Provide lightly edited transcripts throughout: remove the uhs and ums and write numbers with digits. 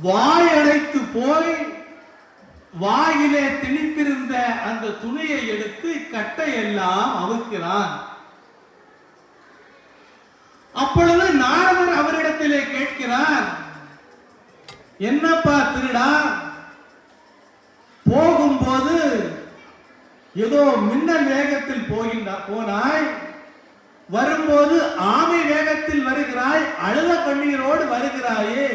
வாயடைத்து போய் வாயிலே திணித்திருந்த அந்த துணியை எடுத்து கட்டையெல்லாம் அவுக்கிறான். அப்பொழுது நாரதர் அவரிடத்திலே கேட்கிறார், என்னப்பா திருடா, போகும்போது ஏதோ மின்னல் வேகத்தில் போனாய், வரும்போது ஆமை வேகத்தில் வருகிறாய், அழுத கண்ணீரோடு வருகிறாயே,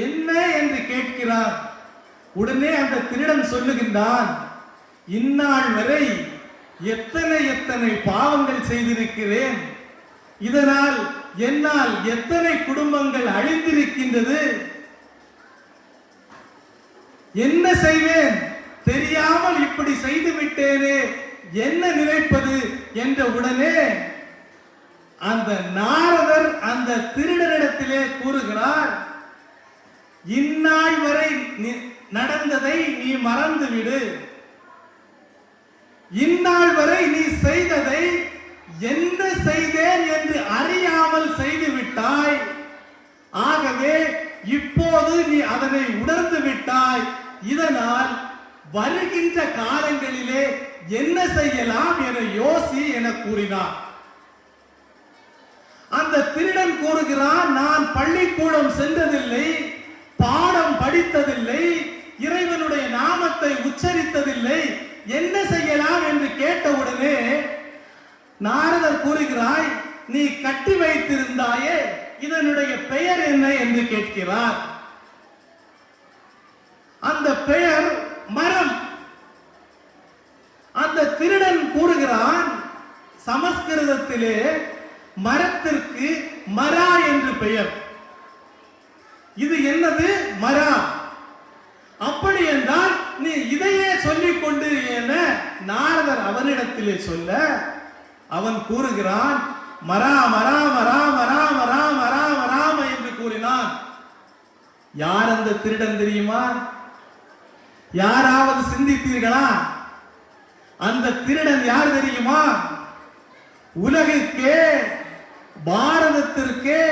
என்ன என்று கேட்கிறார். உடனே அந்த திருடன் சொல்லுகின்றான், இந்நாள் வரை எத்தனை எத்தனை பாவங்கள் செய்திருக்கிறேன், இதனால் என்னால் எத்தனை குடும்பங்கள் அழிந்திருக்கின்றது, என்ன செய்வேன், தெரியாமல் இப்படி செய்து விட்டேனே, என்ன நினைப்பது என்ற உடனே அந்த நாரதர் அந்த திருடனிடத்திலே கூறுகிறார், இந்நாள் வரை நடந்ததை நீ மறந்துவிடு, இந்நாள் வரை நீ செய்ததை என்ன செய்தேன் என்று அறியாமல் செய்து விட்டாய், ஆகவே இப்போது நீ அதனை உணர்ந்து விட்டாய், இதனால் வருகின்ற காலங்களிலே என்ன செய்யலாம் என யோசி என கூறினார். அந்த திருடன் கூறுகிறான், நான் பள்ளிக்கூடம் சென்றதில்லை, பாடம் படித்ததில்லை, இறைவனுடைய நாமத்தை உச்சரித்ததில்லை, என்ன செய்யலாம் என்று கேட்டவுடனே நாரதர் கூறுகிறாய், நீ கட்டி வைத்திருந்தாயே இதனுடைய பெயர் என்ன என்று கேட்கிறார். அந்த பெயர் மரம். அந்த திருடன் கூறுகிறான், சமஸ்கிருதத்திலே மரத்திற்கு மரா என்று பெயர். இது என்னது, மரா. அப்படி என்றால் நீ இதையே சொல்லிக் கொண்டு என நாரதர் அவனிடத்திலே சொல்ல, அவன் கூறுகிறான், மரா மரா மரா மரா மரா மரா மராம என்று கூறினான். யார் அந்த திருடன் தெரியுமா? யாராவது சிந்தித்தீர்களா? அந்த திருடன் யார் தெரியுமா? உலகிற்கே பாரதத்திற்கே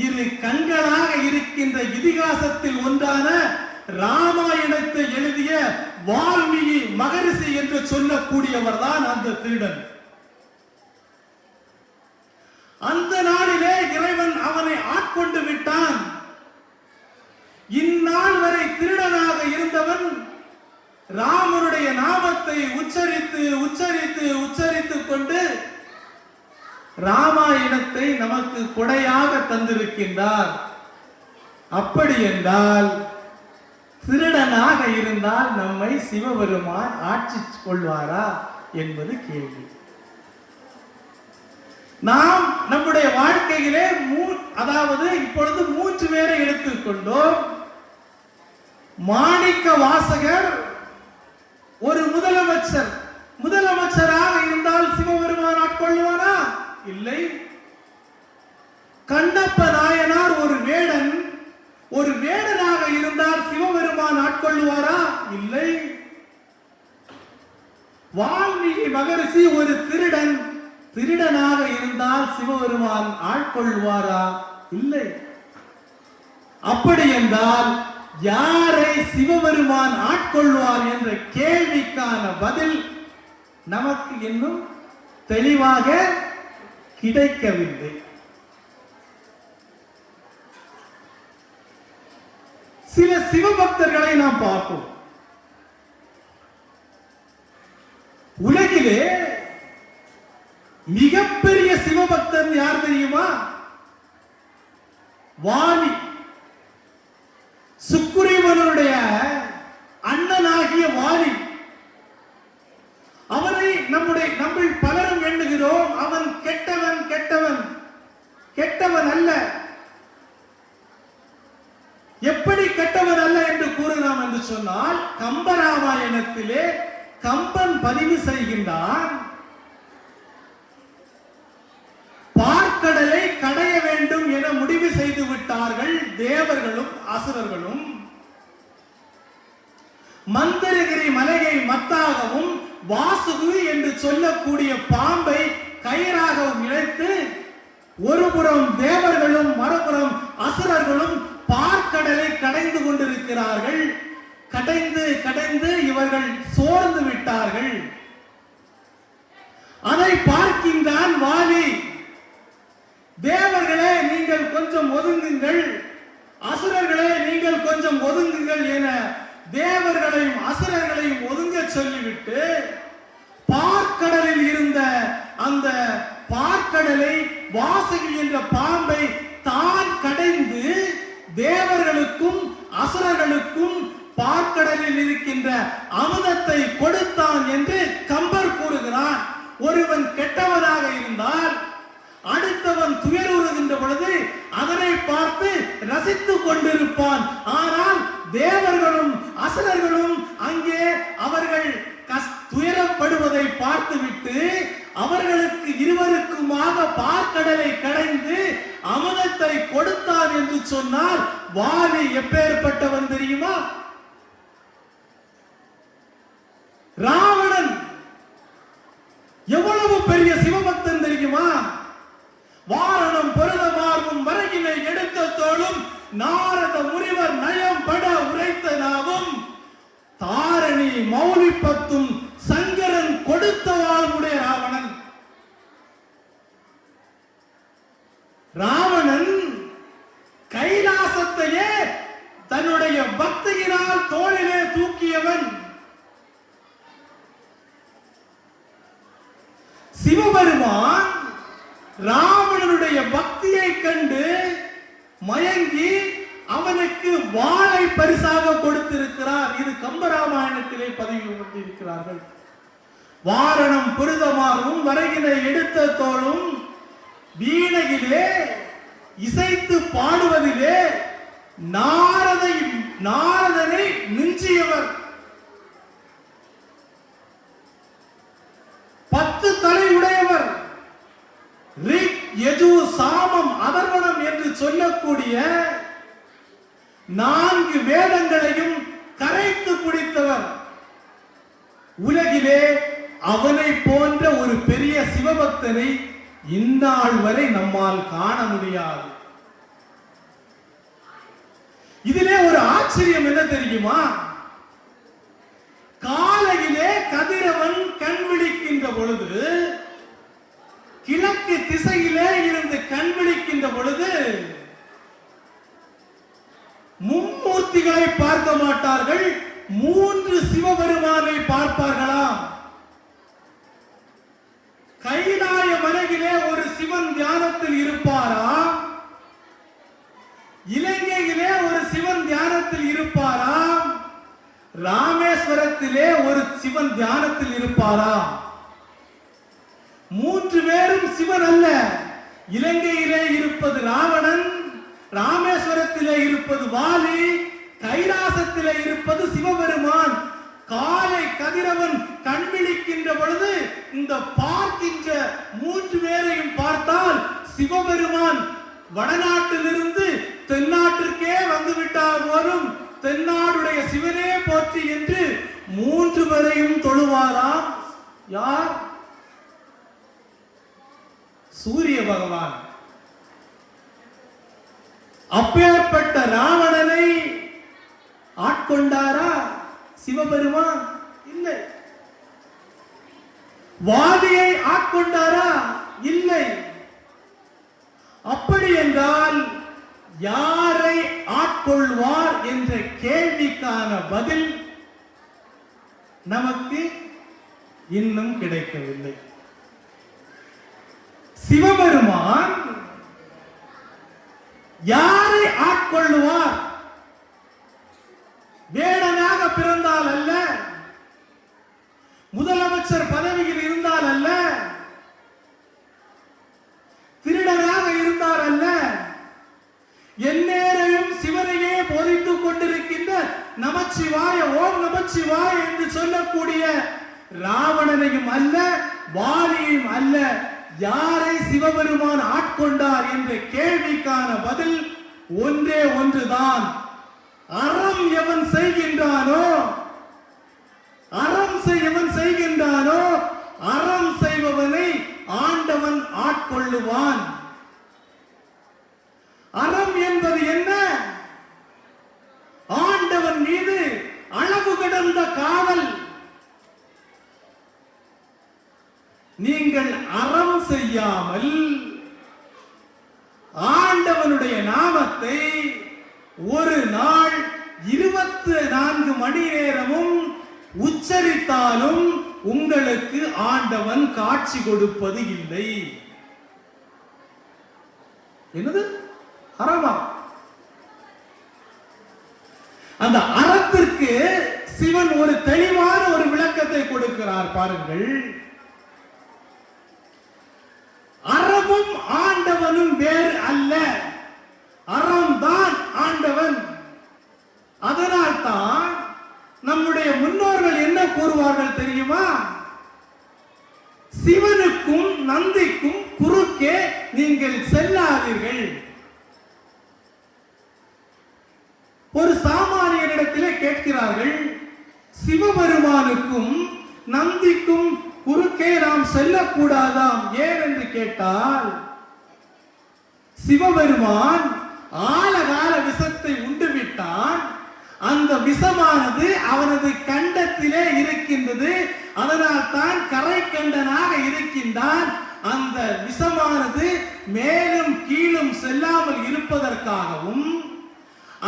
இரு கண்களாக இருக்கின்ற இதிகாசத்தில் ஒன்றான ராமாயணத்தை எழுதிய வால்மீகி மகரிஷி என்று சொல்லக்கூடியவர் தான் அந்த திருடன். அந்த நாளிலே இறைவன் அவனை ஆட்கொண்டு விட்டான். இந்நாள் வரை திருடனாக இருந்தவன் ராமனுடைய நாமத்தை உச்சரித்து உச்சரித்து உச்சரித்துக் கொண்டு ராமாயணத்தை நமக்கு கொடையாக தந்திருக்கின்றார். அப்படி என்றால் திருடனாக இருந்தால் நம்மை சிவபெருமான் ஆட்சி கொள்வாரா என்பது கேள்வி. நாம் நம்முடைய வாழ்க்கையிலே அதாவது இப்பொழுது 3 பேரை எடுத்துக்கொண்டோம். மாணிக்க வாசகர் ஒரு முதலமைச்சராக இருந்தால் சிவபெருமான் ஆட்கொள்வாரா? இல்லை. கண்ணப்ப நாயனார் ஒரு வேடனாக இருந்தால் சிவபெருமான் ஆட்கொள்வாரா? இல்லை. வால்மீகி மகரிஷி ஒரு திருடனாக இருந்தால் சிவபெருமான் ஆட்கொள்வாரா? இல்லை. அப்படி என்றால் யாரை சிவபெருமான் ஆட்கொள்வார் என்ற கேள்விக்கான பதில் நமக்கு இன்னும் தெளிவாக கிடைக்கவில்லை. சில சிவபக்தர்களை நாம் பார்ப்போம். உலகிலே மிகப்பெரிய சிவபக்தர் யார் தெரியுமா? வாலி. சுக்கிரீவனுடைய அண்ணனாகிய வாலி. அவரை நம்ம பலரும் எண்ணுகிறோம், அவன் கெட்டவன் கெட்டவன் கெட்டவன் அல்ல. எப்படி கெட்டவன் அல்ல என்று கூறுகிறோம் என்று சொன்னால், கம்பராமாயணத்திலே கம்பன் பதிவு செய்கின்றான், பார்க்கடலை கடைய வேண்டும் என முடிவு செய்து விட்டார்கள் தேவர்களும் அசுரர்களும். மந்திரகிரி மலையை மத்தாகவும் வாசுகு என்று சொல்லக்கூடிய பாம்பை கயிறாகவும் இழைத்து ஒருபுறம் தேவர்களும் மறுபுறம் அசுரர்களும் பார்க்கடலை கடைந்து கொண்டிருக்கிறார்கள். கடைந்து கடைந்து இவர்கள் சோர்ந்து விட்டார்கள். அதை பார்க்கின்றான் வாலி. தேவர்களே நீங்கள் கொஞ்சம் ஒதுங்குங்கள், அசுரர்களே நீங்கள் கொஞ்சம் ஒதுங்குங்கள் என தேவர்களையும் அசுரர்களையும் ஒதுங்க சொல்லிவிட்டு பார்க்கடலில் இருந்த அந்த பார்க்கடலை வாசுகி என்ற பாம்பை தான் கடைந்து தேவர்களுக்கும் அசுரர்களுக்கும் பார்க்கடலில் இருக்கின்ற அமுதத்தை கொடுத்தான் என்று கம்பர் கூறுகிறான். ஒருவன் கெட்டவனாக இருந்தால் அடுத்தவன் துயருறுகின்ற பொழுது அதனை பார்த்து ரசித்துக் கொண்டிருப்பான். ஆனால் தேவர்களும் அசுரர்களும் அங்கே அவர்கள் துயரப்படுவதை பார்த்துவிட்டு அவர்களுக்கு இருவருக்குமாக பார்க்கடலை கடைந்து அமுதத்தை கொடுத்தான் என்று சொன்னால் வாலி எப்பேற்பட்டவன் தெரியுமா? ராவணன் எவ்வளவு பெரிய சிவபக்தன் தெரியுமா? வாரணம் பொருதமார்பும் வரகினை எடுத்த தோளும் நாரத முனிவர் நயம் பட உரைத்த நாவும் தாரணி மௌலிப்பத்தும் சங்கரன் கொடுத்த வாழ்வுடைய ராவணன். ராவணன் கைலாசத்தையே தன்னுடைய பக்தியினால் தோளிலே தூக்கியவன். சிவபெருமான் ராவணனுடைய பக்தியை கண்டு மயங்கி அவனுக்கு வாளை பரிசாக கொடுத்திருக்கிறார். இது கம்பராமாயணத்திலே பதிவுபடுத்தியிருக்கிறார்கள். வாரணம் புரிதமாகவும் வரகினை எடுத்த தோளும் வீணையிலே இசைத்து பாடுவதிலே நாரதனை மிஞ்சியவர். 10 தலை உடையவர். ரிக் யஜு சாமம் அதர்வணம் என்று சொல்லக்கூடிய 4 வேதங்களையும் கரைத்து குடித்தவர். உலகிலே அவனை போன்ற ஒரு பெரிய சிவபக்தனை இந்நாள் வரை நம்மால் காண முடியாது. இதிலே ஒரு ஆச்சரியம் என்ன தெரியுமா? காலையிலே கதிரவன் கண் விழிக்கின்ற பொழுது, கிழக்கு திசையிலே இருந்து கண் விழிக்கின்ற பொழுது மும்மூர்த்திகளை பார்க்க மாட்டார்கள், 3 சிவபெருமானை பார்ப்பார்களாம். கைலாய மலையிலே ஒரு சிவன் தியானத்தில் இருப்பாராம், இலங்கையிலே ஒரு சிவன் தியானத்தில் இருப்பாராம், ராமேஸ்வரத்திலே ஒரு சிவன் தியானத்தில் இருப்பாராம். 3 பேரும் சிவன் அல்ல. இலங்கையிலே இருப்பது ராவணன், ராமேஸ்வரத்திலே இருப்பது வாலி, கைலாசத்திலே இருப்பது சிவபெருமான். காலை கதிரவன் கண் விழிக்கின்ற பொழுது இந்த பார்க்கின்ற 3 பேரையும் பார்த்தால் சிவபெருமான் வடநாட்டிலிருந்து தென்னாட்டிற்கே வந்துவிட்டார் போலும், தென்னாடுடைய சிவனே போற்றி என்று 3 பேரையும் தொழுவாராம். யார்? சூரிய பகவான். அப்பேற்பட்ட ராவணனை ஆட்கொண்டாரா சிவபெருமான்? இல்லை. வாலியை ஆட்கொண்டாரா? இல்லை. அப்படி என்றால் யாரை ஆட்கொள்வார் என்ற கேள்விக்கான பதில் நமக்கு இன்னும் கிடைக்கவில்லை. சிவபெருமான் யாரை ஆட்கொள்வார்? வேடனாக பிறந்தால் அல்ல, முதலமைச்சர் பதவியில் இருந்தால் அல்ல, திருடனாக இருந்தார் அல்ல, எந்நேரையும் சிவனையே போதித்துக் கொண்டிருக்கின்ற நமச்சிவாய ஓம் நமச்சிவாய என்று சொல்லக்கூடிய ராவணனையும் அல்ல, வாலியையும் அல்ல. யாரை சிவபெருமான் ஆட்கொண்டார் என்ற கேள்விக்கான பதில் ஒன்றே ஒன்றுதான். அறம் எவன் செய்கின்றானோ, அறம் எவன் செய்கின்றானோ அறம் செய்பவனை ஆண்டவன் ஆட்கொள்ளுவான். அறம் என்பது என்ன? நீங்கள் அறம் செய்யாமல் ஆண்டவனுடைய நாமத்தை ஒரு நாள் 24 மணி நேரமும் உச்சரித்தாலும் உங்களுக்கு ஆண்டவன் காட்சி கொடுப்பது இல்லை. என்னது அறமா? அந்த அறத்திற்கு சிவன் ஒரு தெளிவான ஒரு விளக்கத்தை கொடுக்கிறார் பாருங்கள். அறமும் ஆண்டவனும் வேறு அல்ல, அறம்தான் ஆண்டவன். அதனால்தான் நம்முடைய முன்னோர்கள் என்ன கூறுவார்கள் தெரியுமா? சிவனுக்கும் நந்திக்கும் குறுக்கே நீங்கள் செல்லாதீர்கள். ஒரு சாமானியரிடத்திலே கேட்கிறார்கள், சிவபெருமானுக்கும் நந்திக்கும் குறுக்கே நாம் செல்லக்கூடாதாம், ஏன் என்று கேட்டால், சிவபெருமான் ஆழகால விஷத்தை உண்டுவிட்டான். அந்த விஷமானது அவனது கண்டத்திலே இருக்கின்றது. அதனால் தான் கரை கண்டனாக இருக்கின்றான். அந்த விஷமானது மேலும் கீழும் செல்லாமல் இருப்பதற்காகவும்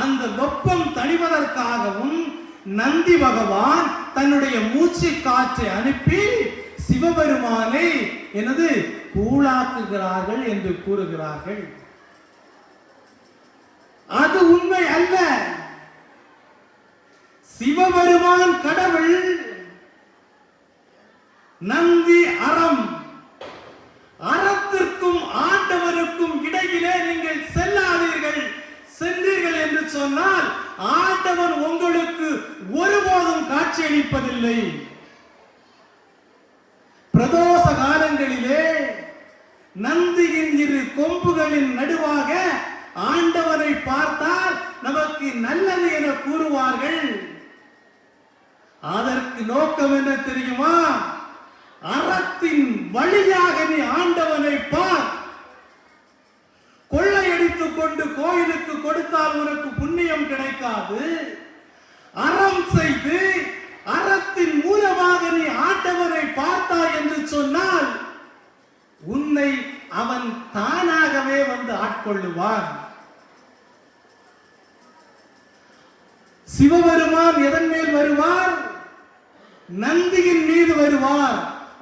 அந்த வெப்பம் தணிவதற்காகவும் நந்தி பகவான் தன்னுடைய மூச்சு காற்றை அனுப்பி சிவபெருமானை எனது கூழாக்குகிறார்கள் என்று கூறுகிறார்கள். அது உண்மை அல்ல. சிவபெருமான் கடவுள், நந்தி அறம். அறத்திற்கும் ஆண்டவனுக்கும் இடையிலே நீங்கள் செல்லாதீர்கள். சென்றீர்கள் என்று சொன்னால் ஆண்டவன் உங்களுக்கு ஒருபோதும் காட்சியளிப்பதில்லை. பிரதோஷ காலங்களிலே நந்தியின் 2 கொம்புகளின் நடுவாக ஆண்டவனை பார்த்தால் நமக்கு நல்லது என கூறுவார்கள். அதற்கு நோக்கம் என்ன தெரியுமா? அறத்தின் வழியாக நீ ஆண்டவனை பார். கொள்ளையடித்துக் கொண்டு கோயிலுக்கு கொடுத்தால் உனக்கு புண்ணியம் கிடைக்காது. அறம் செய்து அறத்தின் மூலமாக நீ ஆண்டவனை பார்த்தாய் என்று சொன்னால் உன்னை அவன் தானாகவே வந்து ஆட்கொள்ளுவான். சிவபெருமான் எதன் மேல் வருவார்? நந்தியின் மீது வருவார்,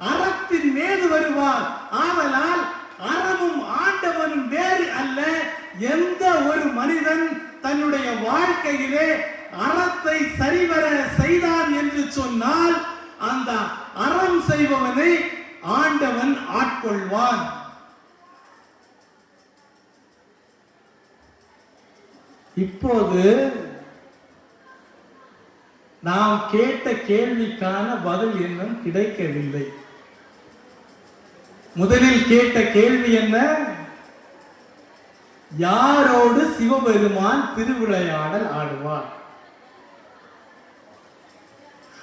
அறத்தின் மீது வருவார். ஆதலால் அறமும் ஆண்டவனும் வேறு அல்ல. எந்த ஒரு மனிதன் தன்னுடைய வாழ்க்கையிலே அறத்தை சரிவர செய்தான் என்று சொன்னால் அந்த அறம் செய்பவனை ஆண்டவன் ஆட்கொள்வான். இப்போது நாம் கேட்ட கேள்விக்கான பதில் இன்னும் கிடைக்கவில்லை. முதலில் கேட்ட கேள்வி என்ன? யாரோடு சிவபெருமான் திருவிளையாடல் ஆடுவார்?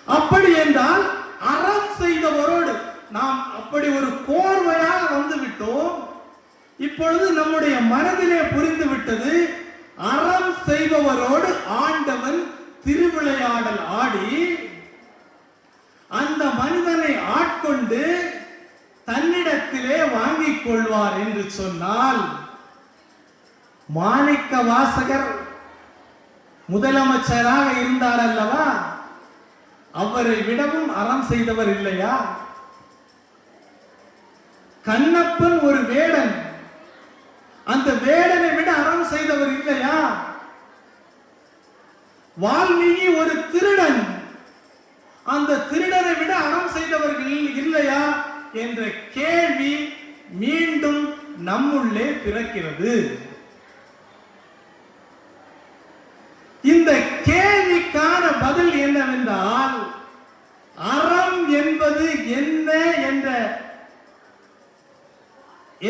அப்படி என்றால் அறம் செய்தவரோடு. நாம் அப்படி ஒரு கோர்வையாக வந்து விட்டோம். இப்பொழுது நம்முடைய மனதிலே புரிந்து விட்டது, அறம் செய்பவரோடு ஆண்டவன் திருவிளையாடல் ஆடி அந்த மனிதனை ஆட்கொண்டு தன்னிடத்திலே வாங்கிக் கொள்வார் என்று சொன்னால், மாணிக்க வாசகர் முதலமைச்சராக இருந்தார் அல்லவா? அவரை விடவும் அறம் செய்தவர் இல்லையா? கண்ணப்பன் ஒரு வேடன், அந்த வேடனை விட அறம் செய்தவர் இல்லையா? வால்மீகி ஒரு திருடன், அந்த திருடனை விட அறம் செய்தவர்கள் இல்லையா என்ற கேள்வி மீண்டும் நம்முள்ளே பிறக்கிறது. இந்த கேள்விக்கான பதில் என்னவென்றால், அறம் என்பது என்ன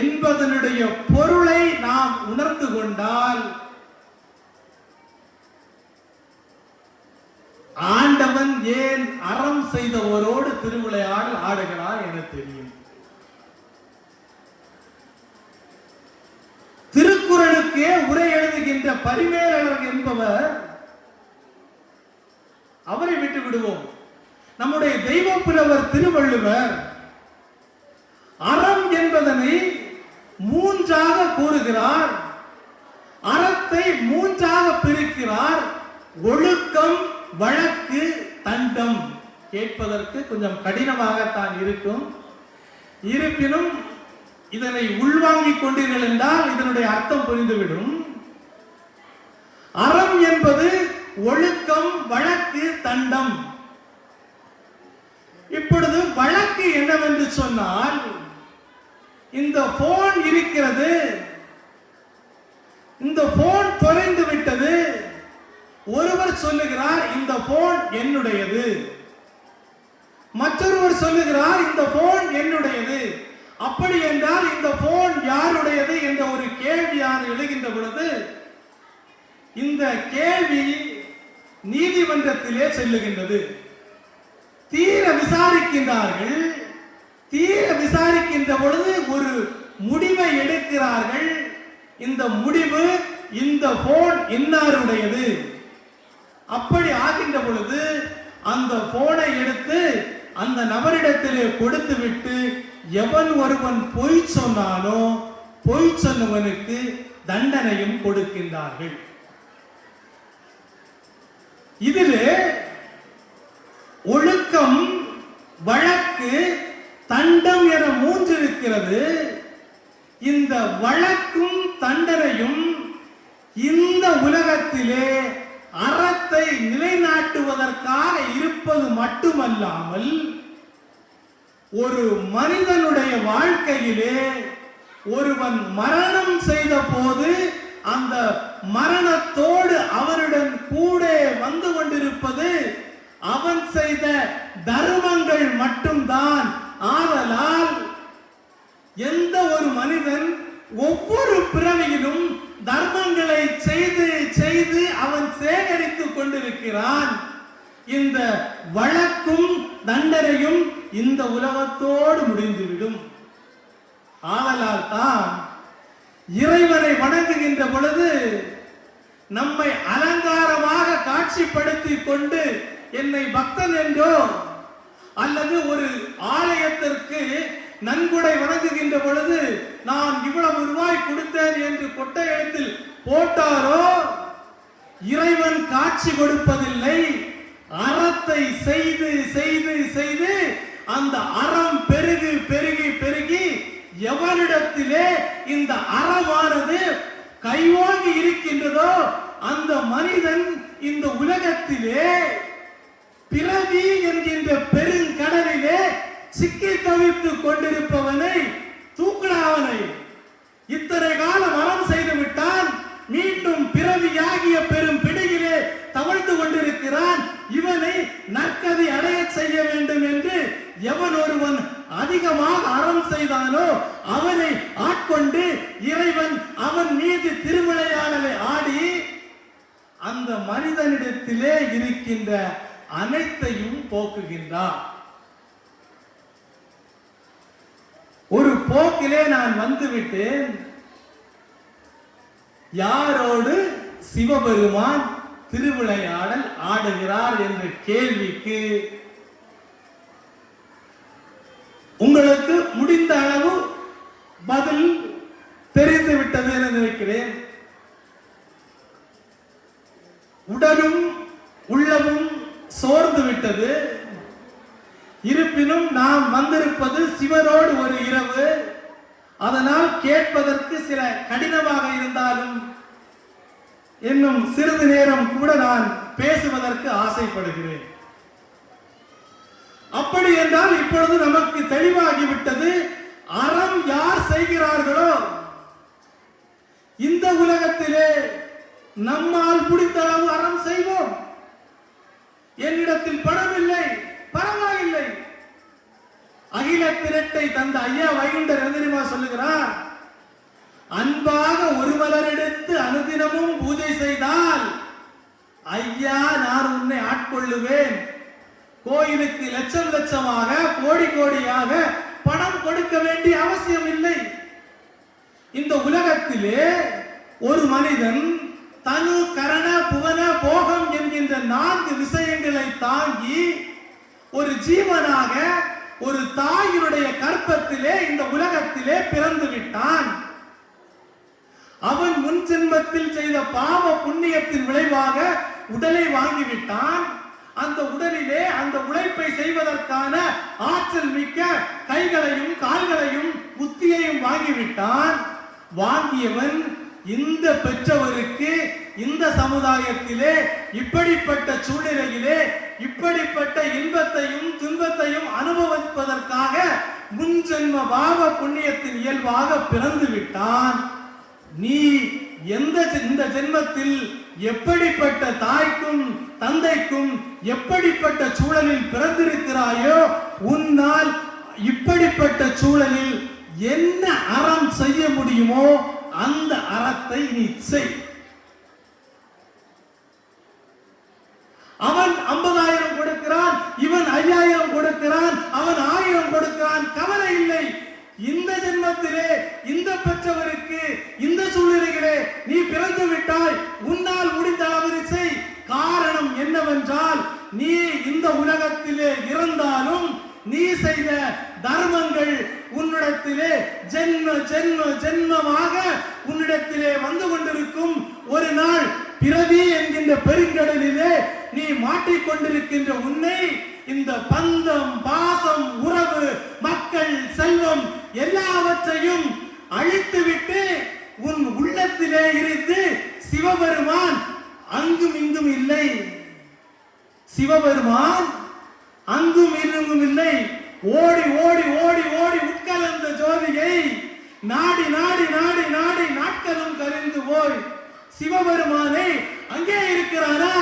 என்பதனுடைய பொருளை நாம் உணர்ந்து கொண்டால் ஆண்டவன் ஏன் அறம் செய்தவரோடு திருவிளையாடல் ஆடுகிறார் என தெரியும். திருக்குறளுக்கே உரை எழுதுகின்ற பரிமேலழகர் என்பவர், அவரை விட்டு விடுவோம். நம்முடைய தெய்வ புலவர் திருவள்ளுவர் அறம் என்பதனை மூன்றாக கூறுகிறார். அறத்தை மூன்றாக பிரிக்கிறார். ஒழுக்கம், வழக்கு, தண்டம். கேட்பதற்கு கொஞ்சம் கடினமாகத்தான் இருக்கும். இருப்பினும் இதனை உள்வாங்கிக் கொண்டீர்கள் என்றால் இதனுடைய அர்த்தம் புரிந்துவிடும். அறம் என்பது ஒழுக்கம், வழக்கு, தண்டம். இப்பொழுது வழக்கு என்னவென்று சொன்னால், இந்த போன் இருக்கிறது, இந்த போன் தொலைந்து விட்டது. ஒருவர் சொல்லுகிறார் இந்த போன் என்னுடையது, மற்றொருவர் சொல்லுகிறார் இந்த போன் என்னுடையது. அப்படி என்றால் இந்த போன் யாருடையது என்ற ஒரு கேள்வியான எழுகின்ற பொழுது இந்த கேள்வி நீதிமன்றத்திலே செல்லுகின்றது. தீர விசாரிக்கின்றார்கள். தீர விசாரிக்கின்ற பொழுது ஒரு முடிவை எடுக்கிறார்கள். இந்த முடிவு இந்த போன் இன்னாருடையது. அப்படி ஆகின்ற பொழுது அந்த போனை எடுத்து அந்த நபரிடத்திலே கொடுத்து விட்டு எவன் ஒருவன் பொய் சொன்னானோ பொய் சொன்னவனுக்கு தண்டனையும் கொடுக்கின்றார்கள். இதிலே ஒழுக்கம், வழக்கு, தண்டம் என மூன்று இருக்கிறது. இந்த வழக்கும் தண்டனையும் இந்த உலகத்திலே அறத்தை நிலைநாட்டுவதற்காக இருப்பது மட்டுமல்லாமல் ஒரு மனிதனுடைய வாழ்க்கையிலே ஒருவன் மரணம் செய்த போது அந்த மரணத்தோடு அவருடன் கூட வந்து கொண்டிருப்பது அவன் செய்த தர்மங்கள் மட்டும்தான். ஆதலால் எந்த ஒரு மனிதன் ஒவ்வொரு பிறவியிலும் தர்மங்களை செய்து செய்து அவன் சேகரித்துக் கொண்டிருக்கிறான். இந்த வழக்கும் தண்டனையும் இந்த உலகத்தோடு முடிந்துவிடும். ஆதலால் தான் இறைவனை வணங்குகின்ற பொழுது நம்மை அலங்காரமாக காட்சிப்படுத்தி கொண்டு என்னை பக்தன் என்றோ அல்லது ஒரு ஆலயத்திற்கு நன்கொடை வணங்குகின்ற பொழுது நான் இவ்வளவு ரூபாய் கொடுத்தேன் என்று கொட்டை எழுத்தில் போட்டாரோ இறைவன் காட்சி கொடுப்பதில்லை. அறத்தை செய்து செய்து செய்து அந்த அறம் பெருகி பெருகி பெருகி எவரிடத்திலே இந்த அறமானது கைவாங்கி இருக்கின்றதோ அந்த மனிதன் இந்த உலகத்திலே பிறவி என்கின்ற பெருங்கடலிலே சிக்கி தவித்துக் கொண்டிருப்பவனை தூக்குடாவனை இத்தனை காலம் அறம் செய்து விட்டான், மீண்டும் பிறவியாகிய பெரும் பிடியிலே தவழ்ந்து கொண்டிருக்கிறான். இவனை நற்கதி அடைய செய்ய வேண்டும் என்று எவன் ஒருவன் அதிகமாக அறம் செய்தானோ அவனை ஆட்கொண்டு இறைவன் அவன் மீது திருவிளையாடலை ஆடி அந்த மனிதனிடத்திலே இருக்கின்ற அனைத்தையும் போக்குகின்றார். ஒரு போக்கிலே நான் வந்துவிட்டேன். யாரோடு சிவபெருமான் திருவிளையாடல் ஆடுகிறார் என்ற கேள்விக்கு உங்களுக்கு முடிந்த அளவு பதில் தெரிந்து விட்டது என நினைக்கிறேன். உடலும் உள்ளமும் சோர்ந்து விட்டது. இருப்பினும் நாம் வந்திருப்பது சிவனோடு ஒரு இரவு. அதனால் கேட்பதற்கு சில கடினமாக இருந்தாலும் இன்னும் சிறிது நேரம் கூட நான் பேசுவதற்கு ஆசைப்படுகிறேன். அப்படி என்றால் இப்பொழுது நமக்கு தெளிவாகிவிட்டது. அறம் யார் செய்கிறார்களோ இந்த உலகத்திலே நம்மால் முடிந்த அளவு அறம் செய்வோம். என்னிடத்தில் பணம் இல்லை, பரவாயில்லை. அகில திரட்டை தந்த ஐயா வைகுண்டர் எதிரிமா சொல்லுகிறார், அன்பாக ஒரு மலர் எடுத்து அனுதினமும் பூஜை செய்தால் ஐயா நான் உன்னை ஆட்கொள்ளுவேன். கோயிலுக்கு லட்சம் லட்சமாக கோடி கோடியாக பணம் கொடுக்க வேண்டிய அவசியம் இல்லை. இந்த உலகத்திலே ஒரு மனிதன் தனு கரண புவன போகம் என்கின்ற 4 விஷயங்களை தாங்கி ஒரு ஜீவனாக ஒரு தாயினுடைய கற்பத்திலே இந்த உலகத்திலே பிறந்து விட்டான். அவன் முன் ஜென்மத்தில் செய்த பாவ புண்ணியத்தின் விளைவாக உடலை வாங்கிவிட்டான். அந்த உடலிலே அந்த உழைப்பை செய்வதற்கான ஆற்றல் மிக்க கைகளையும் கால்களையும் புத்தியையும் வாங்கிவிட்டான். வாங்கியவன் இந்த பெற்றவருக்கு இந்த சமுதாயத்திலே இப்படிப்பட்ட சூழ்நிலையிலே இப்படிப்பட்ட இன்பத்தையும் துன்பத்தையும் அனுபவிப்பதற்காக முன்ஜென்ம பாவ புண்ணியத்தின் இயல்பாக பிறந்து விட்டான். நீ இந்த ஜென்மத்தில் எப்படிப்பட்ட தாய்க்கும் தந்தைக்கும் எப்படிப்பட்ட சூழலில் பிறந்திருக்கிறாயோ உன்னால் இப்படிப்பட்ட சூழலில் என்ன அறம் செய்ய முடியுமோ அந்த அறத்தை நீ செய். அவன் 50,000 கொடுக்கிறான், இவன் 5,000 கொடுக்கிறான், அவன் 1000 கொடுக்கிறான், கவலை இல்லை. இந்த ஜென்மத்திலே இந்த பெற்றவருக்கு இந்த சூழ்நிலைகளே நீ பிறந்து விட்டாய், உன்னால் முடிந்த அளவு செய். காரணம் என்னவென்றால் நீ இந்த உலகத்திலே இருந்தாலும் நீ செய்த தர்மங்கள் உன்னிடத்திலே ஜென்ம ஜென்ம ஜென்மமாக உன்னிடத்திலே வந்து கொண்டிருக்கும். ஒரு நாள் பிறவி என்கின்ற பெருங்கடலிலே நீ மாட்டிக்கொண்டிருக்கின்ற உன்னை இந்த பந்தம் பாசம் உறவு மக்கள் செல்வம் எல்லாவற்றையும் அழித்துவிட்டு உன் உள்ளத்திலே இருந்து சிவபெருமான் அங்கும் இங்கும் இல்லை. சிவபெருமான் அங்கும் இங்கும் இல்லை. ஓடி ஓடி ஓடி ஓடி உட்கலந்த ஜோதியை நாடி நாடி நாடி நாடி நாட்களும் கழிந்து போய் சிவபெருமானை அங்கே இருக்கிறானா,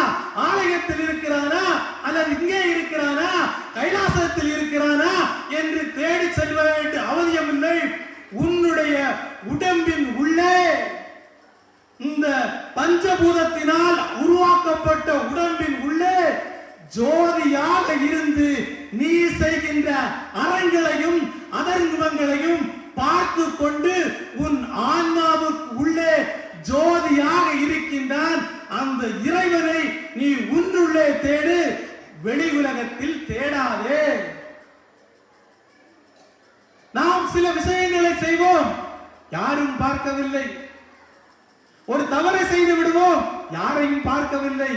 ஆலயத்தில் இருக்கிறானா, அல்லது இங்கே இருக்கிறானா, கைலாசத்தில் இருக்கிறானா என்று தேடி செல்ல வேண்டிய அவசியமில்லை. உன்னுடைய உடம்பின் உள்ளே இந்த பஞ்சபூதத்தினால் உருவாக்கப்பட்ட உடம்பின் உள்ளே ஜோதியாக இருந்து நீ செய்கின்ற அறங்களையும் அதர்மங்களையும் பார்த்து கொண்டு உன் ஆன்மாவுக்கு உள்ளே ஜோதியாக இருக்கின்றான். அந்த இறைவனை நீ உன்னுள்ளே தேடு, வெளி உலகத்தில் தேடாதே. நாம் சில விஷயங்களை செய்வோம், யாரும் பார்க்கவில்லை. ஒரு தவறை செய்து விடுவோம், யாரையும் பார்க்கவில்லை.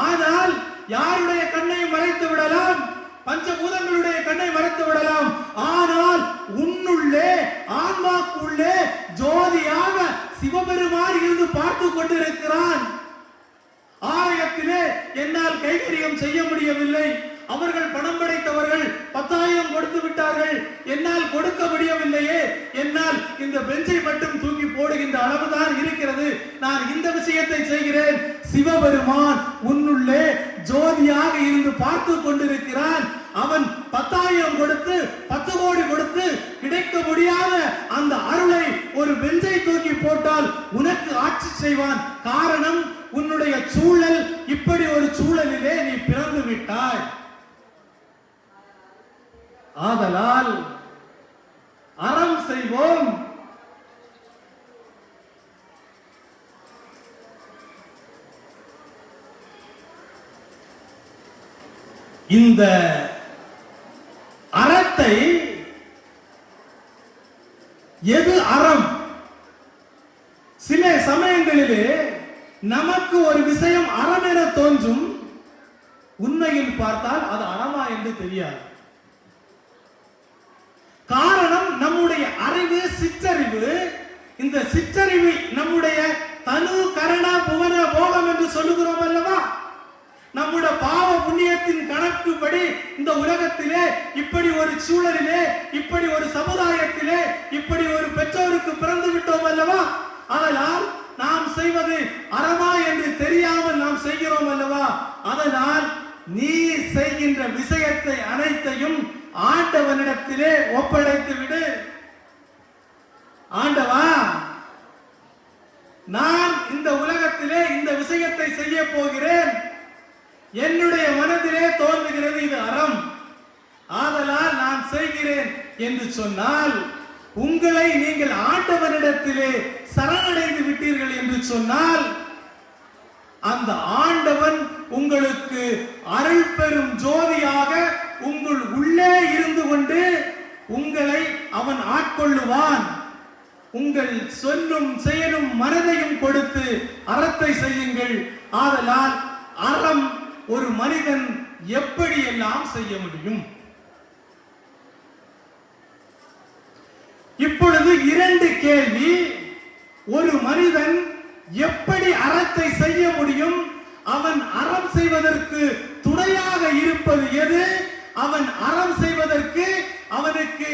ஆனால் யாருடைய கண்ணையும் மறைத்து விடலாம், பஞ்சபூதங்களுடைய கண்ணை மறைத்து விடலாம். ஆனால் உன்னுள்ளே ஆன்மாக்குள்ளே ஜோதியாக சிவபெருமான் இருந்து பார்த்து கொண்டிருக்கிறான். ஆலயத்திலே என்னால் கைகரியம் செய்ய முடியவில்லை, அவர்கள் பணம் படைத்தவர்கள் 10,000 கொடுத்து விட்டார்கள், என்னால் கொடுக்க முடியவில்லையே, என்னால் இந்த பெஞ்சை மட்டும் தூக்கி போடுகின்ற அளவுதான் இருக்கிறது, நான் இந்த விஷயத்தை செய்கிறேன். சிவபெருமான் உன்னுள்ளே ஜோதியாக இருந்து பார்த்து கொண்டிருக்கிறான். அவன் 10,000 கொடுத்து 10 கோடி கொடுத்து கிடைக்க முடியாத அந்த அருளை ஒரு பெஞ்சை தூக்கி போட்டால் உனக்கு ஆட்சி செய்வான். காரணம் உன்னுடைய சூழல் இப்படி ஒரு சூழலிலே நீ பிறந்து விட்டாய். ஆதலால் அறம் செய்வோம். இந்த அறத்தை எது அறம்? சில சமயங்களிலே நமக்கு ஒரு விஷயம் அறம் என தோன்றும், உண்மையில் பார்த்தால் அது அறமா என்று தெரியாது. காரணம் நம்முடைய அறிவு சிற்றறிவு. இந்த சிற்றறிவு நம்முடைய தனு கரண புவன போகம் என்று சொல்லுகிறோம் அல்லவா? நம்முடைய பாவ புண்ணியத்தின் கணக்குப்படி இந்த உலகத்திலே இப்படி ஒரு சூழலிலே இப்படி ஒரு சமுதாயத்திலே இப்படி ஒரு பெற்றோருக்கு பிறந்து விட்டோம் அல்லவா? அதனால் நாம் செய்வது அறமா என்று தெரியாமல் நாம் செய்கிறோம் அல்லவா? அதனால் நீ செய்கின்ற விஷயத்தை அனைத்தையும் ஆண்டவனிடத்திலே ஒப்படைத்து விடு. ஆண்டவா, நான் இந்த உலகத்திலே இந்த விஷயத்தை செய்ய போகிறேன், என்னுடைய மனதிலே தோன்றுகிறது இது அறம், ஆதலால் நான் செய்கிறேன் என்று சொன்னால், உங்களை நீங்கள் ஆண்டவனிடத்திலே சரணடைந்து விட்டீர்கள் என்று சொன்னால், அந்த ஆண்டவன் உங்களுக்கு அருள் பெரும் ஜோதியாக உங்கள் உள்ளே இருந்து கொண்டு உங்களை அவன் ஆட்கொள்ளுவான். உங்கள் சொல்லும் செயலும் மனதையும் கொடுத்து அறத்தை செய்யுங்கள். ஆதலால் அறம் ஒரு மனிதன் எப்படி எல்லாம் செய்ய முடியும்? இப்பொழுது இரண்டு கேள்வி. ஒரு மனிதன் எப்படி அறத்தை செய்ய முடியும்? அவன் அறம் செய்வதற்கு துணையாக இருப்பது எது? அவன் அறம் செய்வதற்கு அவனுக்கு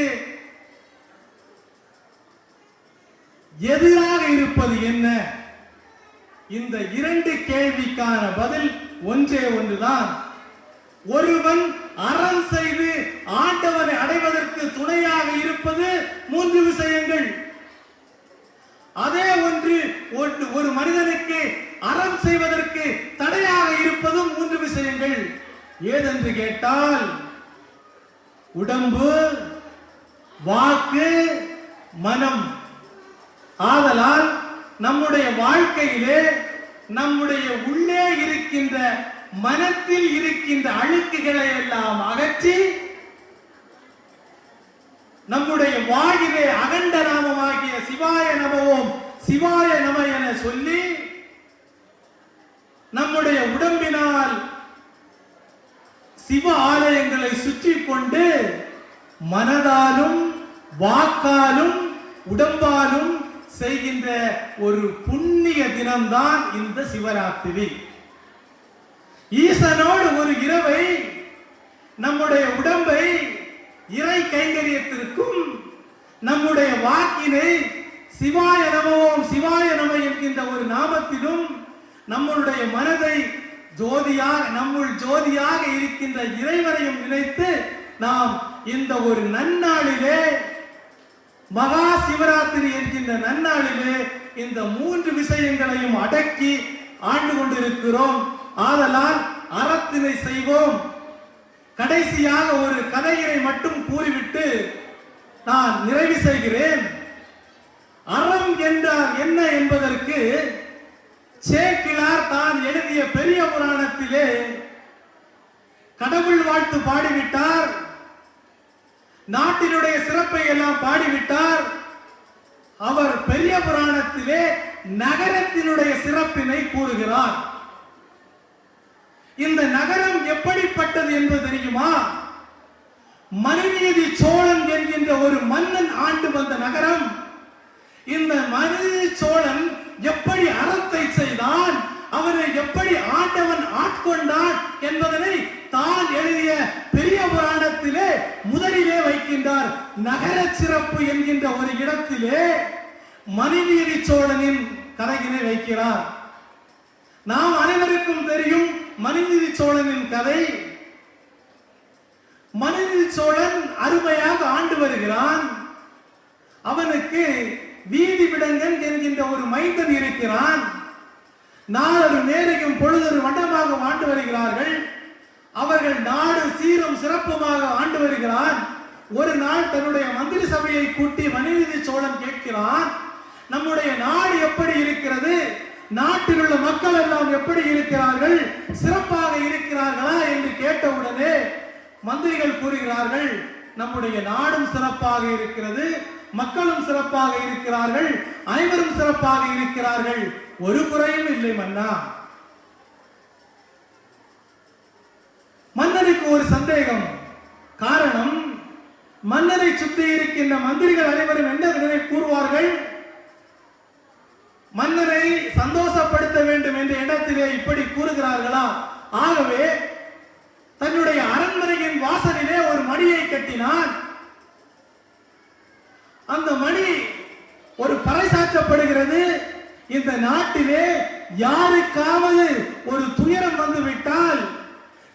எதிராக இருப்பது என்ன? இந்த இரண்டு கேள்விக்கான பதில் ஒன்றே ஒன்றுதான். ஒருவன் அறம் செய்து ஆண்டவனை அடைவதற்கு துணையாக இருப்பது மூன்று விஷயங்கள். அதே ஒன்று ஒரு மனிதனுக்கு அறம் செய்வதற்கு தடையாக இருப்பதும் மூன்று விஷயங்கள். ஏதென்று கேட்டால் உடம்பு, வாக்கு, மனம். ஆதலால் நம்முடைய வாழ்க்கையிலே நம்முடைய உள்ளே இருக்கின்ற மனத்தில் இருக்கின்ற அழுக்குகளை எல்லாம் அகற்றி நம்முடைய வாயிலே அகண்ட நாமமாகிய சிவாய நமவோம் சிவாய நம என சொல்லி நம்முடைய உடம்பினால் சிவ ஆலயங்களை சுற்றி கொண்டு மனதாலும் வாக்காலும் உடம்பாலும் செய்கின்ற ஒரு புண்ணிய தினம்தான் இந்த சிவராத்திரி. ஈசனோடு ஒரு இரவை நம்முடைய உடம்பை இறை கைங்கரியத்திற்கும் நம்முடைய வாக்கினை சிவாய நமவோம் சிவாய நம என்கின்ற ஒரு நாமத்திலும் நம்மளுடைய மனதை ஜோதியாக நம்முள் ஜோதியாக இருக்கின்ற இறைவனையும் நினைத்து நாம் இந்த ஒரு நன்னாளிலே மகா சிவராத்திரி என்கின்ற நன்னாளிலே இந்த மூன்று விஷயங்களையும் அடக்கி ஆண்டு கொண்டிருக்கிறோம். ஆதலால் அறத்தினை செய்வோம். கடைசியாக ஒரு கதையினை மட்டும் கூறிவிட்டு நான் நிறைவு செய்கிறேன். அறம் என்றால் என்ன என்பதற்கு சேக்கிழார் தான் எழுதிய பெரிய புராணத்திலே கடவுள் வாழ்த்து பாடிவிட்டார். நாட்டினுடைய சிறப்பை எல்லாம் பாடிவிட்டார். அவர் பெரிய புராணத்திலே நகரத்தினுடைய சிறப்பினை கூறுகிறார். இந்த நகரம் எப்படிப்பட்டது என்பது தெரியுமா? மனுநீதி சோழன் என்கின்ற ஒரு மன்னன் ஆண்டு வந்த நகரம். இந்த மனுநீதி சோழன் எப்படி அறத்தை செய்தான், அவனை எப்படி ஆண்டவன் ஆட்கொண்டான் என்பதனை தான் எழுதிய பெரிய புராணத்திலே முதலிலே வைக்கின்றார். நகர சிறப்பு என்கின்ற ஒரு இடத்திலே மனுநீதி சோழனின் கதையினை வைக்கிறார். நாம் அனைவருக்கும் தெரியும் மனுநீதி சோழனின் கதை. மனுநீதி சோழன் அருமையாக ஆண்டு வருகிறான். அவனுக்கு வீதி விடங்கன் என்கின்ற ஒரு மைந்தன் இருக்கிறான். நாளொரு நேரையும் பொழுதொரு வண்டமாக ஆண்டு வருகிறார்கள். அவர்கள் நாடு சீரும் சிறப்புமாக ஆண்டு வருகிறான். ஒரு நாள் தன்னுடைய மந்திரி சபையை கூட்டி மனுநீதி சோழன் கேட்கிறான், நம்முடைய நாடு எப்படி இருக்கிறது? நாட்டில் உள்ள மக்கள் எல்லாம் எப்படி இருக்கிறார்கள்? சிறப்பாக இருக்கிறார்களா என்று கேட்டவுடனே மந்திரிகள் கூறுகிறார்கள், நம்முடைய நாடும் சிறப்பாக இருக்கிறது, மக்களும் சிறப்பாக இருக்கிறார்கள், அனைவரும் சிறப்பாக இருக்கிறார்கள், ஒரு குறையும் இல்லை மன்னா. மன்னனுக்கு ஒரு சந்தேகம். காரணம், மன்னரை சுற்றி இருக்கின்ற மந்திரிகள் அனைவரும் என்ன கூறுவார்கள்? மன்னரை சந்தோஷப்படுத்த வேண்டும் என்ற இடத்திலே இப்படி கூறுகிறார்களா? ஆகவே தன்னுடைய அரண்மனையின் வாசலிலே ஒரு மணியை கட்டினான். அந்த மணி ஒரு பறைசாற்றப்படுகிறது. இந்த நாட்டிலே யாருக்காவது ஒரு துயரம் வந்து விட்டால்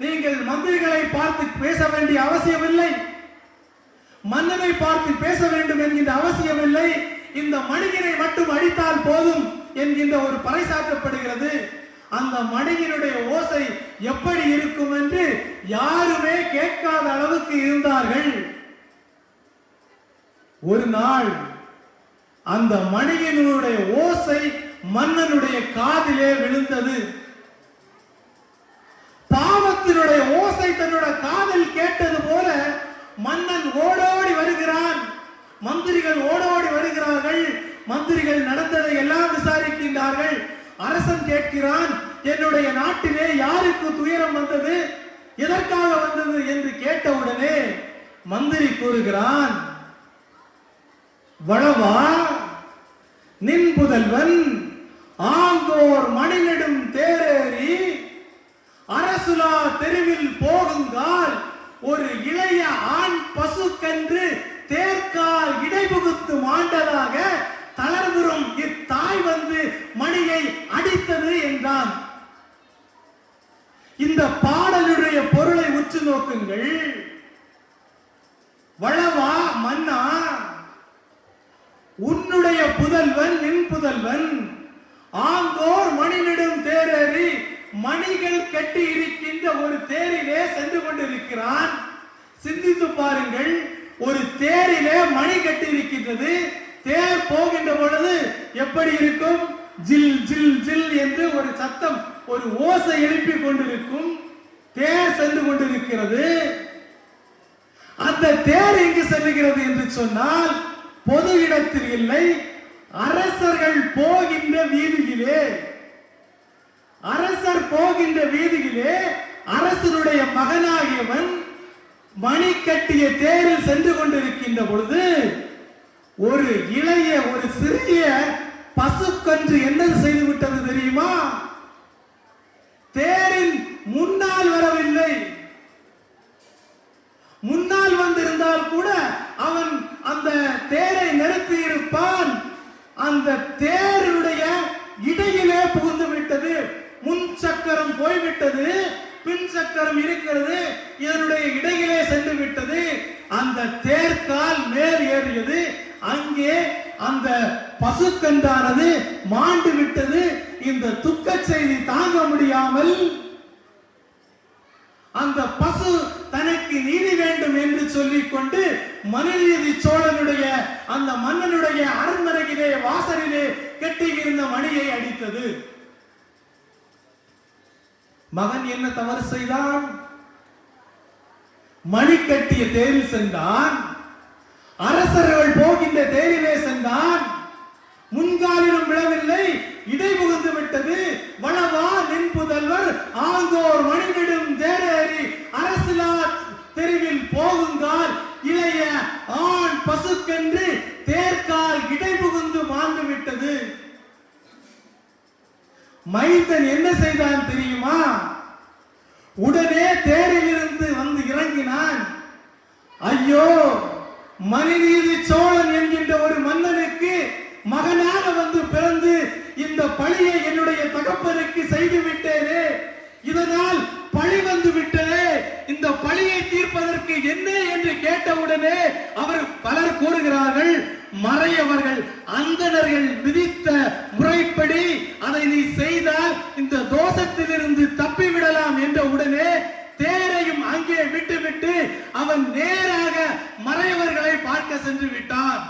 நீங்கள் மந்திரிகளை பார்த்து பேச வேண்டிய அவசியமில்லை, மன்னனை பார்த்து பேச வேண்டும் என்கின்ற அவசியமில்லை, இந்த மணியினை மட்டும் அடித்தால் போதும் என்கின்ற ஒரு பறைசாற்றப்படுகிறது. அந்த மணியினுடைய ஓசை எப்படி இருக்கும் என்று யாருமே கேட்காத அளவுக்கு இருந்தார்கள். ஒரு நாள் அந்த மணியினுடைய ஓசை மன்னனுடைய காதிலே விழுந்தது. பாவத்தினுடைய ஓசை தன்னுடைய காதில் கேட்டது மன்னன் ஓடோடி வருகிறான், மந்திரிகள் ஓடோடி வருகிறார்கள். மந்திரிகள் நடந்ததை எல்லாம் விசாரிக்கின்றார்கள். அரசன் கேட்கிறான், என்னுடைய நாட்டிலே யாருக்கு துயரம் வந்தது, எதற்காக வந்தது என்று கேட்டவுடனே மந்திரி கூறுகிறான், வளவா, நின் புதல்வன் ஆங்கோர் மணிநெடும் தேரேறி அரசுலா தெருவில் போகுங்கால் ஒரு இளைய ஆண் பசுக்கன்று தேர்கால் இடைபுகுத்து மாண்டதாக தளர்வுறும் இத்தாய் வந்து மணியை அடித்தது என்றான். இந்த பாடலுடைய பொருளை உற்று நோக்குங்கள். வளவா, மன்னா, உன்னுடைய புதல்வன், நின் புதல்வன் ஆங்கோர் மணிநெடும் தேரேறி மணிகள் கட்டி இருக்கின்ற ஒரு தேரிலே சென்று கொண்டிருக்கிறான். சிந்தித்து பாருங்கள், ஒரு தேரிலே மணி கட்டி இருக்கின்றது. தேர் போகின்ற பொழுது எப்படி இருக்கும்? ஜில் ஜில் ஜில் என்று ஒரு சத்தம், ஒரு ஓசை எழுப்பி கொண்டிருக்கும். தேர் சென்று கொண்டிருக்கிறது. அந்த தேர் எங்கு செல்லுகிறது என்று சொன்னால் பொது இடத்தில் இல்லை, அரசர்கள் போகின்ற வீதியிலே. அரசர் போகின்ற வீதியிலே அரசனுடைய மகனாகியவன் மணி கட்டிய தேரில் சென்று கொண்டிருக்கின்ற பொழுது ஒரு இளைய, ஒரு சிறிய பசுக்கன்று என்ன செய்து விட்டது தெரியுமா? தேரின் முன்னால் வரவில்லை. முன்னால் வந்திருந்தால் கூட அவன் அந்த தேரை நிறுத்தி இருப்பான். அந்த தேருடைய இடையிலே புகுந்து விட்டது. முன் சக்கரம் போய்விட்டது, பின் சக்கரம் இருக்கிறது, இதனுடைய இடையிலே சென்று விட்டது. அந்த தேர்கால் மேல் ஏறியது. அங்கே அந்த பசுக்கன்றானது மாண்டு விட்டது. இந்த துக்க செய்தி தாங்க முடியாமல் அந்த பசு தனக்கு நீதி வேண்டும் என்று சொல்லிக் கொண்டு மனுநீதி சோழனுடைய அந்த மன்னனுடைய அரண்மனையிலே வாசலிலே கட்டியிருந்த மணியை அடித்தது. மகன் என்ன தவறு செய்தான்? மணி கட்டிய தேரில் சென்றான். அரசர்கள் போகின்ற தேரிலே சென்றான். முன்காலிலும் விழவில்லை, இடை புகுந்து விட்டது. வளவா, நின் புதல்வர் ஆங்கோர் மணிநெடும் தேரேறி அரசுலா தெருவில் போகுங்கால் இளைய ஆண் பசுக்கென்று தேர்கால் இடை புகுந்து மாண்டு விட்டது. மைந்தன் என்ன செய்தான் தெரியுமா? உடனே தேரில் இருந்து வந்து இறங்கினான். ஐயோ, மனுநீதி சோழன் என்கின்ற ஒரு மன்னனுக்கு மகனாக வந்து பிறந்து இந்த பழியை என்னுடைய தகப்பனுக்கு செய்து விட்டேனே, இதனால் பழி வந்து விட்டதே, இந்த பழியை தீர்ப்பதற்கு என்ன என்று கேட்டவுடனே அவர் பலர் கூறுகிறார்கள், மறையவர்கள் அந்தணர்கள் விதித்த முறைப்படி அதை நீ செய்தால் இந்த தோஷத்திலிருந்து தப்பிவிடலாம் என்ற உடனே தேரையும் அங்கே விட்டுவிட்டு அவன் நேராக மறையவர்களை பார்க்க சென்று விட்டான்.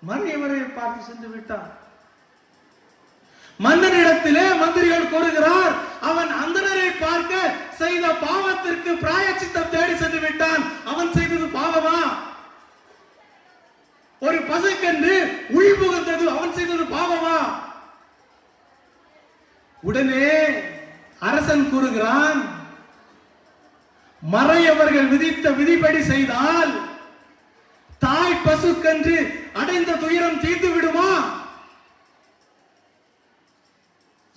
மறையவரை பார்த்து சென்று விட்டான். மன்னனிடத்திலே மந்திரிகள் கூறுகிறார், அவன் அந்தணரை பார்க்க செய்த பாவத்திற்கு பிராயச்சித்தம் தேடி சென்று விட்டான். அவன் செய்தது பாவமா? ஒரு பசுக்கென்று உள்புகுந்தது அவன் செய்தது பாவமா? உடனே அரசன் கூறுகிறான், மறையவர்கள் விதித்த விதிப்படி செய்தால் தாய் பசுக்கன்று அடைந்த துயரம் தீர்ந்து விடுமா?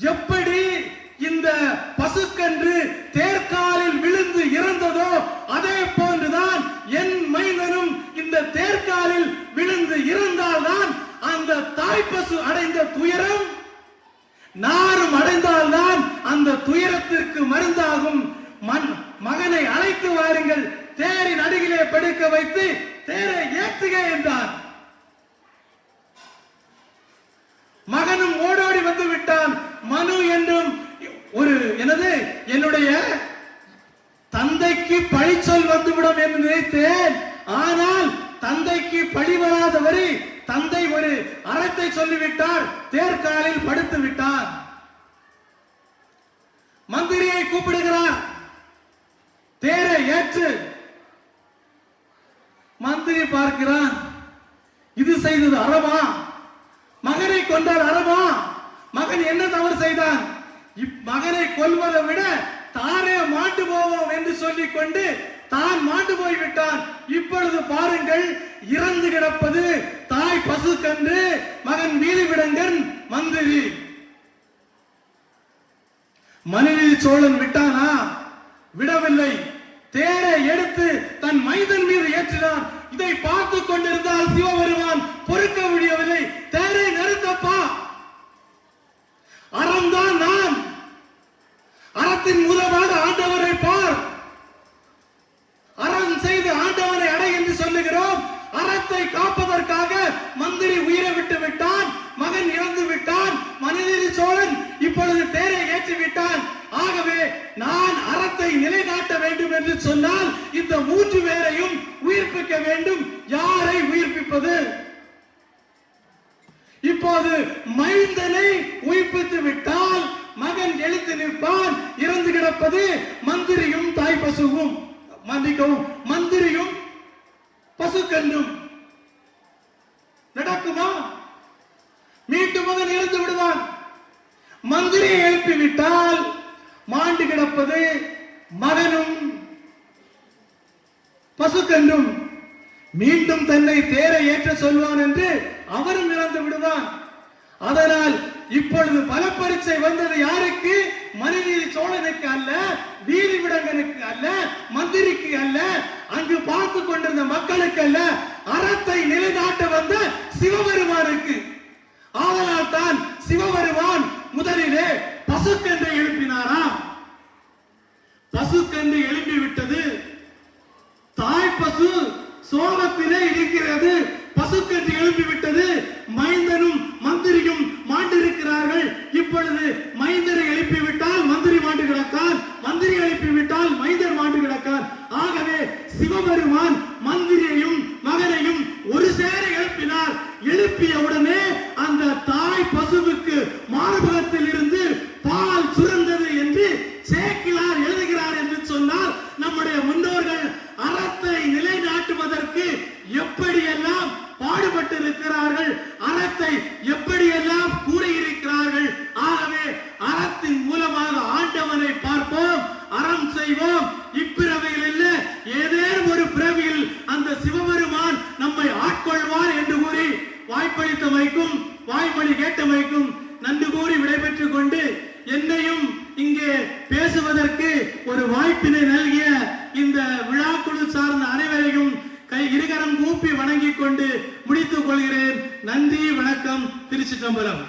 எப்படி இந்த பசுக்கன்று தேர்காலில் விழுந்து இறந்ததோ அதே போன்றுதான் என் மைந்தனும் இந்த தேர்காலில் விழுந்து இறந்தால்தான் அந்த தாய் பசு அடைந்த துயரம் நாரும் அடைந்தால்தான் அந்த துயரத்திற்கு மருந்தாகும். மகனை அழைத்து வாருங்கள், தேரின் அருகிலே படுக்க வைத்து தேரை ஏற்றுக என்றார். மகனும் ஓடோடி வந்து விட்டான். மனு என்றும் ஒரு என்னுடைய தந்தைக்கு பழிச்சொல் வந்துவிடும் என்று நினைத்தேன். ஆனால் தந்தைக்கு பழி வராத வரை தந்தை ஒரு அறத்தை சொல்லிவிட்டார், தேர்காலில் படுத்து விட்டார். மந்திரியை கூப்பிடுகிறார், தேரை ஏற்று மகனை கொல்வதை விட தானே மாண்டு போவோம் என்று சொல்லிக் கொண்டு தான் மாண்டு போய்விட்டான். இப்பொழுது பாருங்கள், இறந்து கிடப்பது தாய் பசு கன்று, மகன் வீலிவிடங்கன் மந்திரி. மனுநீதி சோழன் விட்டானா? விடவில்லை. தேரை எடுத்து தன் மைதன் மீது ஏற்றினான். இதை பார்த்து கொண்டிருந்தால் சிவபெருமான் பொறுக்க முடியவில்லை. தேரை நிறுத்தப்பா, அறம்தான் நான், அறத்தின் மூலமாக ஆண்டவரை பார், அறம் செய்து ஆண்டவனை அடை என்று சொல்லுகிறோம். அறத்தை காப்பதற்காக மந்திரி உயிரை விட்டு விட்டான், மகன் இறந்து விட்டான், மனுநீதி சோழன் இப்பொழுது தேரை ஏற்றி விட்டான். ஆகவே நான் அறத்தை நிலைநாட்ட வேண்டும் என்று சொன்னால் இந்த 3 பேரையும் உயிர்ப்பிக்க வேண்டும். யாரை உயிர்ப்பிப்பது? இப்போது மைந்தனை உயிர்ப்பித்து விட்டால் மகன் எழுந்து நிற்பான். இறந்து கிடப்பது மந்திரியும் தாய் பசுவும், மன்னிக்கவும், மந்திரியும் பசுக்கன்றும். நடக்குமா? மீண்டும் மகன் இறந்து விடுவான். மந்திரியை எழுப்பிவிட்டால் மாண்டு கிடப்பது மகனும் பசுக்கன்றும். மீண்டும் தன்னை தேரை ஏற்ற சொல்வான் என்று அவரும் இறந்து விடுவான். அதனால் இப்பொழுது பல பரீட்சை வந்தது யாருக்கு? மனுநீதி சோழனுக்கு அல்ல, வீலிவிடங்கனுக்கு அல்ல, மந்திரிக்கு அல்ல, அங்கு பார்த்து கொண்டிருந்த மக்களுக்கு அல்ல, அறத்தை நிலைநாட்ட வந்த சிவபெருமானுக்கு. ஆதலால் தான் சிவபெருமான் முதலிலே பசுக்கன்றை எழுப்பினாராம். பசுக்கன்று எழுப்பி விட்டது. தாய் பசு சோகத்திலே இருக்கிறது. பசுக்கன்று எழுப்பி விட்டது. மைந்தனும் மந்திரியும் மாண்டிருக்கிறார்கள். இப்பொழுது மைந்தரை எழுப்பிவிட்டால் மந்திரி மாண்டு கிடக்கான், மந்திரி எழுப்பிவிட்டால் மைந்தர் மாண்டு கிடக்கான். ஆகவே சிவபெருமான் மந்திரியையும் மகனையும் ஒரு சேர எழுப்பினார். எழுப்பிய உடனே அந்த தாய் பசுவுக்கு மார்பகத்தில் இருந்து பால் சுரந்தது என்று சேக்கிழார் எழுதுகிறார் என்று சொன்னால், நம்முடைய முன்னோர்கள் அறத்தை நிலைநாட்டுவதற்கு எப்படியெல்லாம் பாடுபட்டு இருக்கிறார்கள், அறத்தை எப்படியெல்லாம் கூறியிருக்கிறார்கள். ஆகவே அறத்தின் மூலமாக ஆண்டவனை பார்ப்போம், அறம் செய்வோம். இப்பிறவையில் இல்ல, ஏதேனும் ஒரு பிறவியில் அந்த சிவபெருமான் நம்மை ஆட்கொள்வார் என்று கூறி வாய்ப்பளித்தமைக்கும் வாய்மொழி கேட்டமைக்கும் நன்றி கூறி விடைபெற்றுக் கொண்டு, என்னையும் இங்கே பேசுவதற்கு ஒரு வாய்ப்பினை நல்கிய இந்த விழாக்குழு சார்ந்த அனைவரையும் இருகரம் கூப்பி வணங்கிக் கொண்டு முடித்துக் கொள்கிறேன். நன்றி, வணக்கம். திருச்சிற்றம்பலம்.